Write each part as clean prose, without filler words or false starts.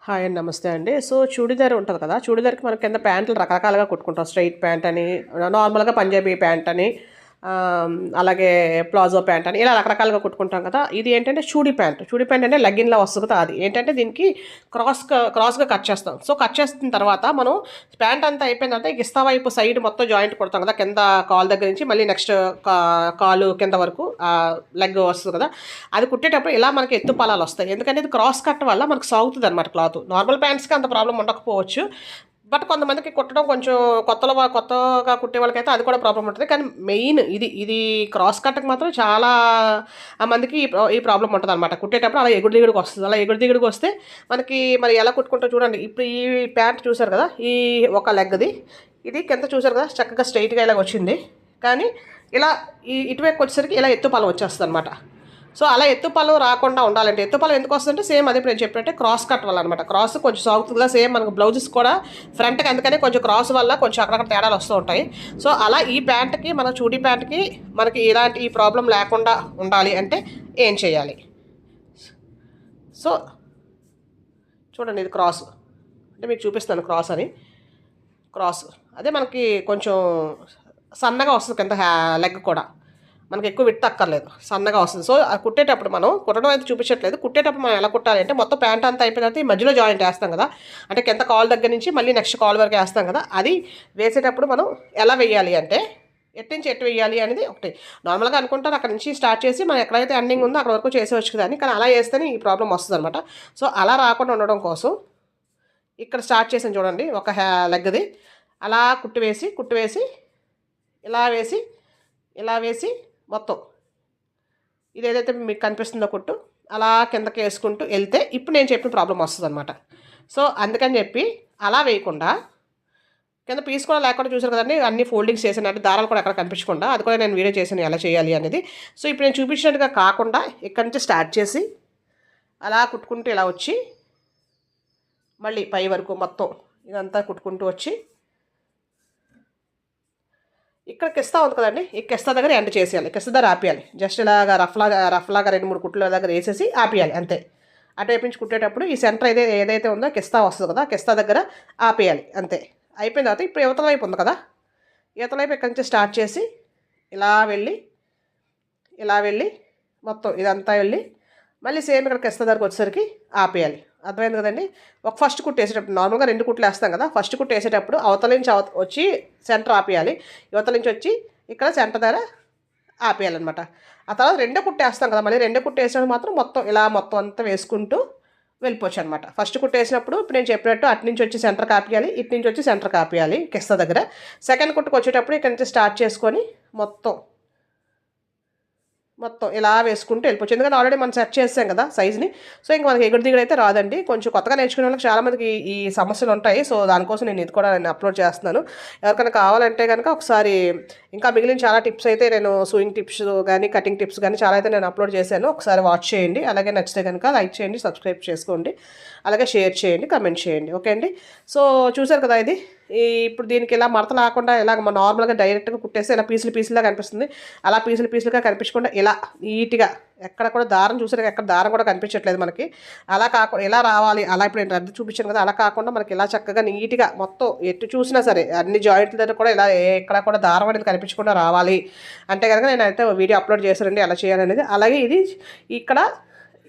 Hi అండి. నమస్తే అండి. సో, చూడీదార్ ఉంటది కదా! చూడీదార్‌కి మనం కింద ప్యాంట్లు రకరకాలుగా కుట్టుకుంటాం. స్ట్రెయిట్ ప్యాంట్ అని, నార్మల్‌గా పంజాబీ ప్యాంట్ అని, అలాగే ప్లాజో ప్యాంట్ అని ఇలా రకరకాలుగా కుట్టుకుంటాం కదా! ఇది ఏంటంటే చూడీ ప్యాంట్. చూడీ ప్యాంట్ అంటే లెగ్గిన్‌లా వస్తది కదా! అది. ఏంటంటే దీనికి క్రాస్‌గా కట్ చేస్తాం. సో, కట్ చేసిన తర్వాత మనం ప్యాంట్ అంతా అయిపోయిన తర్వాత ఇస్తా వైపు సైడ్ మొత్తం జాయింట్ కుడతాం కదా! కింద కాలు దగ్గర నుంచి మళ్ళీ నెక్స్ట్ కాలు కింద వరకు లెగ్ వస్తది కదా! అది కుట్టేటప్పుడు ఇలా మనకి ఎత్తు పలాలు వస్తాయి. ఎందుకంటే ఇది క్రాస్ కట్ వల్ల మనకు సాగుతుందనమాట క్లాత్. నార్మల్ ప్యాంట్స్‌కి అంత ప్రాబ్లమ్ ఉండకపోవచ్చు. బట్ కొంతమందికి కుట్టడం కొంచెం కొత్తగా కుట్టే వాళ్ళకైతే అది కూడా ప్రాబ్లమ్ ఉంటది. కానీ మెయిన్ ఇది క్రాస్ కట్‌కి మాత్రం చాలా మందికి ఈ ప్రాబ్లమ్ ఉంటదనమాట. కుట్టేటప్పుడు అలా ఎగుడు దిగుడుగా వస్తది. అలా ఎగుడు దిగుడుగా వస్తే మనకి మరి ఎలా కుట్టుకుంటారో చూడండి. ఇప్పుడు ఈ ప్యాంట్ చూసారు కదా! ఈ ఒక లెగ్‌ది. ఇది కింద చూసారు కదా! చక్కగా స్ట్రెయిట్‌గా ఇలాగ వచ్చింది. కానీ ఇలా ఇటువైపుకి వచ్చేసరికి ఇలా ఎత్తు పలం వచ్చేస్తదనమాట. సో, అలా ఎత్తుపల్లం రాకుండా ఉండాలంటే ఎత్తుపల్లం ఎందుకు వస్తుందంటే సేమ్ అదే ఇప్పుడు నేను చెప్పినట్టే క్రాస్ కట్ వల్ల అనమాట. క్రాస్ కొంచెం సాగుతుంది కదా! సేమ్ మనకు బ్లౌజెస్ కూడా ఫ్రంట్‌కి అందుకనే కొంచెం క్రాస్ వల్ల కొంచెం అక్కడక్కడ తేడాలు వస్తూ ఉంటాయి. సో, అలా ఈ ప్యాంట్‌కి మన చూడీ ప్యాంట్‌కి మనకి ఇలాంటి ఈ ప్రాబ్లమ్ లేకుండా ఉండాలి అంటే ఏం చేయాలి? సో, చూడండి ఇది క్రాస్. అంటే మీకు చూపిస్తాను క్రాస్ అని. క్రాస్. అదే మనకి కొంచెం సన్నగా వస్తది కింద లెగ్ కూడా. మనకి ఎక్కువ విడ్త్ అక్కర్లేదు. సన్నగా వస్తుంది. సో, కుట్టేటప్పుడు మనం కుట్టడం అయితే చూపించట్లేదు. కుట్టేటప్పుడు మనం ఎలా కుట్టాలి అంటే మొత్తం ప్యాంట్ అంతా అయిపోయిన తర్వాత ఈ మధ్యలో జాయింట్ ఏస్తాం కదా! అంటే కింద కాలు దగ్గర నుంచి మళ్ళీ నెక్స్ట్ కాలు వరకు ఏస్తాం కదా! అది వేసేటప్పుడు మనం ఎలా వెయ్యాలి అంటే ఎటు నుంచి ఎటు వెయ్యాలి అనేది ఒకటి. నార్మల్‌గా అనుకుంటారు అక్కడి నుంచి స్టార్ట్ చేసి మనం ఎక్కడైతే ఎండింగ్ ఉందో అక్కడ వరకు చేసేయొచ్చు కదా అని. కానీ అలా చేస్తేనే ఈ ప్రాబ్లమ్ వస్తదనమాట. సో, అలా రాకుండా ఉండడం కోసం ఇక్కడ స్టార్ట్ చేసాను చూడండి. ఒక లెగ్‌ది అలా కుట్టివేసి ఇలా వేసి మొత్తం ఇదేదైతే మీకు కనిపిస్తుందో కుట్టు అలా కిందకి వేసుకుంటూ వెళ్తే ఇప్పుడు నేను చెప్పిన ప్రాబ్లం వస్తుందన్నమాట. సో, అందుకని చెప్పి అలా వేయకుండా కింద పీస్ కూడా లేకుండా చూసారు కదండి. అన్ని ఫోల్డింగ్స్ చేశాను. అంటే దారాలు కూడా ఎక్కడ కనిపించకుండా అది కూడా నేను వీడియో చేశాను ఎలా చేయాలి అనేది. సో, ఇప్పుడు నేను చూపించినట్టుగా కాకుండా ఇక్కడి నుంచి స్టార్ట్ చేసి అలా కుట్టుకుంటూ ఇలా వచ్చి మళ్ళీ పై వరకు మొత్తం ఇదంతా కుట్టుకుంటూ వచ్చి ఇక్కడ కిస్తా ఉంది కదండి. ఈ కిస్తా దగ్గర ఎండ్ చేసేయాలి. కిస్తా దగ్గర ఆపేయాలి. జస్ట్ ఇలాగా రఫ్లాగా 2, 3 కుట్లు దగ్గర వేసేసి ఆపేయాలి అంతే. అటువైపు నుంచి కుట్టేటప్పుడు ఈ సెంటర్ ఏదైతే ఉందో కిస్తా వస్తుంది కదా! కిస్తా దగ్గర ఆపేయాలి అంతే. అయిపోయిన తర్వాత ఇప్పుడు యువతల వైపు ఉంది కదా! యువతల వైపు ఇక్కడి నుంచి స్టార్ట్ చేసి ఇలా వెళ్ళి మొత్తం ఇదంతా వెళ్ళి మళ్ళీ సేమ్ ఇక్కడ కిస్తా దగ్గరకు వచ్చేసరికి ఆపేయాలి. అర్థమైంది కదండి. ఒక ఫస్ట్ కుట్టు వేసేటప్పుడు నార్మల్గా 2 కుట్లు వేస్తాం కదా! ఫస్ట్ కుట్టు వేసేటప్పుడు అవతల నుంచి వచ్చి సెంటర్ ఆపేయాలి. యువతల నుంచి వచ్చి ఇక్కడ సెంటర్ దగ్గర ఆపేయాలన్నమాట. ఆ తర్వాత రెండో కుట్టు వేస్తాం కదా! మళ్ళీ రెండో కుట్టు వేసినప్పుడు మాత్రం మొత్తం అంతా వేసుకుంటూ వెళ్ళిపోవచ్చు అనమాట. ఫస్ట్ కుట్టు వేసినప్పుడు ఇప్పుడు నేను చెప్పినట్టు అటు నుంచి వచ్చి సెంటర్కి ఆపేయాలి. ఇటు నుంచి వచ్చి సెంటర్కి ఆపేయాలి కిస్తా దగ్గర. సెకండ్ కుట్టుకు వచ్చేటప్పుడు ఇక్కడ నుంచి స్టార్ట్ చేసుకొని మొత్తం ఇలా వేసుకుంటూ వెళ్ళిపోవచ్చు. ఎందుకంటే ఆల్రెడీ మనం సెట్ చేసాం కదా సైజ్ని. సో, ఇంక మనకి ఎగుడు దిగుడు అయితే రాదండి. కొంచెం కొత్తగా నేర్చుకునే వాళ్ళకి చాలామందికి ఈ సమస్యలు ఉంటాయి. సో, దానికోసం నేను ఇది కూడా అప్లోడ్ చేస్తున్నాను. ఎవరికైనా కావాలంటే కనుక ఒకసారి ఇంకా మిగిలిన చాలా టిప్స్ అయితే నేను సూయింగ్ టిప్స్ కానీ కటింగ్ టిప్స్ కానీ చాలా అయితే నేను అప్లోడ్ చేశాను. ఒకసారి వాచ్ చేయండి. అలాగే నచ్చితే కనుక లైక్ చేయండి, సబ్స్క్రైబ్ చేసుకోండి, అలాగే షేర్ చేయండి, కమెంట్ చేయండి. ఓకే అండి. సో, చూసారు కదా ఇది ఇప్పుడు దీనికి ఇలా మడత లేకుండా ఇలాగ నార్మల్గా డైరెక్ట్గా కుట్టేస్తే ఇలా పీసులుగా కనిపిస్తుంది. అలా పీసులుగా కనిపించకుండా ఇలా నీట్గా ఎక్కడ కూడా దారం చూసారు, ఎక్కడ దారం కూడా కనిపించట్లేదు మనకి. అలా కాకుండా ఇలా రావాలి. అలా ఇప్పుడు నేను రద్దు చూపించాను కదా! అలా కాకుండా మనకి ఇలా చక్కగా నీట్గా మొత్తం ఎటు చూసినా సరే అన్ని జాయింట్ల దగ్గర కూడా ఇలా ఎక్కడ కూడా దారం అనేది కనిపించకుండా రావాలి అంటే కనుక నేనైతే వీడియో అప్లోడ్ చేశానండి ఎలా చేయాలనేది. అలాగే ఇది ఇక్కడ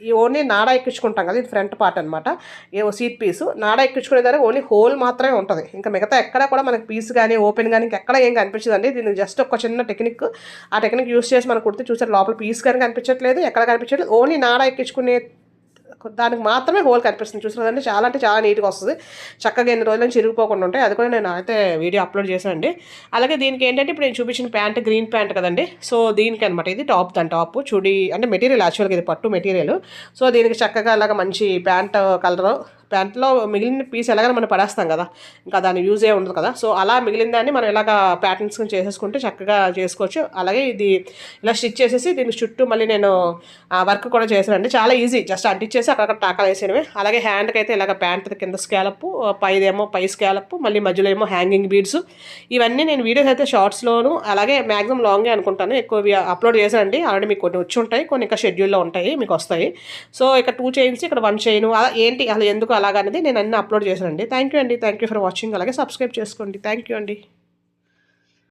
ఈ ఓన్లీ నాడా ఎక్కించుకుంటాం కదా! ఇది ఫ్రంట్ పార్ట్ అనమాట. సీట్ పీసు నాడా ఎక్కించుకునే దగ్గర ఓన్లీ హోల్ మాత్రమే ఉంటుంది. ఇంకా మిగతా ఎక్కడ కూడా మనకి పీస్ కానీ ఓపెన్ కానీ ఇంకెక్కడ ఏం కనిపించదండి. దీనికి జస్ట్ ఒక చిన్న టెక్నిక్. ఆ టెక్నిక్ యూస్ చేసి మనం కుడితే చూసారు లోపల పీస్ కానీ కనిపించట్లేదు, ఎక్కడ కనిపించట్లేదు. ఓన్లీ నాడా ఎక్కించుకునే దానికి మాత్రమే హోల్ కనిపిస్తుంది. చూసారంటే చాలా అంటే చాలా నీట్గా వస్తుంది. చక్కగా ఎన్ని రోజులు చిరిగిపోకుండా ఉంటాయి. అది కూడా నేను అయితే వీడియో అప్లోడ్ చేశానండి. అలాగే దీనికి ఏంటంటే ఇప్పుడు నేను చూపించిన ప్యాంట్ గ్రీన్ ప్యాంట్ కదండి. సో, దీనికి అనమాట ఇది టాప్ చూడి అంటే మెటీరియల్ యాక్చువల్గా ఇది పట్టు మెటీరియల్. సో, దీనికి చక్కగా అలాగ మంచి ప్యాంట్ కలరు ప్యాంట్లో మిగిలిన పీస్ ఎలాగైనా మనం పడేస్తాం కదా! ఇంకా దాని యూజ్ ఏ ఉండదు కదా! సో, అలా మిగిలిన దాన్ని మనం ఇలాగ ప్యాటర్న్స్ చేసేసుకుంటే చక్కగా చేసుకోవచ్చు. అలాగే ఇది ఇలా స్టిచ్ చేసేసి దీనికి చుట్టూ మళ్ళీ నేను వర్క్ కూడా చేశానండి. చాలా ఈజీ. జస్ట్ అంటించేసి అక్కడక్కడ టాకాలు వేసేయడమే. అలాగే హ్యాండ్కి అయితే ఇలాగ ప్యాంట్ కింద స్కాలప్, పై స్కాలప్, మళ్ళీ మధ్యలో ఏమో హ్యాంగింగ్ బీడ్స్. ఇవన్నీ నేను వీడియోస్ అయితే షార్ట్స్లోను అలాగే మ్యాక్సిమం లాంగే అనుకుంటాను. ఎక్కువ అప్లోడ్ చేశానండి. ఆల్రెడీ మీకు కొన్ని వచ్చి ఉంటాయి, కొన్ని ఇంకా షెడ్యూల్లో ఉంటాయి, మీకు వస్తాయి. సో, ఇక్కడ 2 చైన్స్, ఇక్కడ 1 చైన్ అలా ఏంటి అసలు ఎందుకు అలాగనేది నేను అన్ని అప్లోడ్ చేశానండి. థ్యాంక్ యూ అండి. Thank you for watching. అలాగే సబ్స్క్రైబ్ చేసుకోండి. థ్యాంక్ యూ అండి.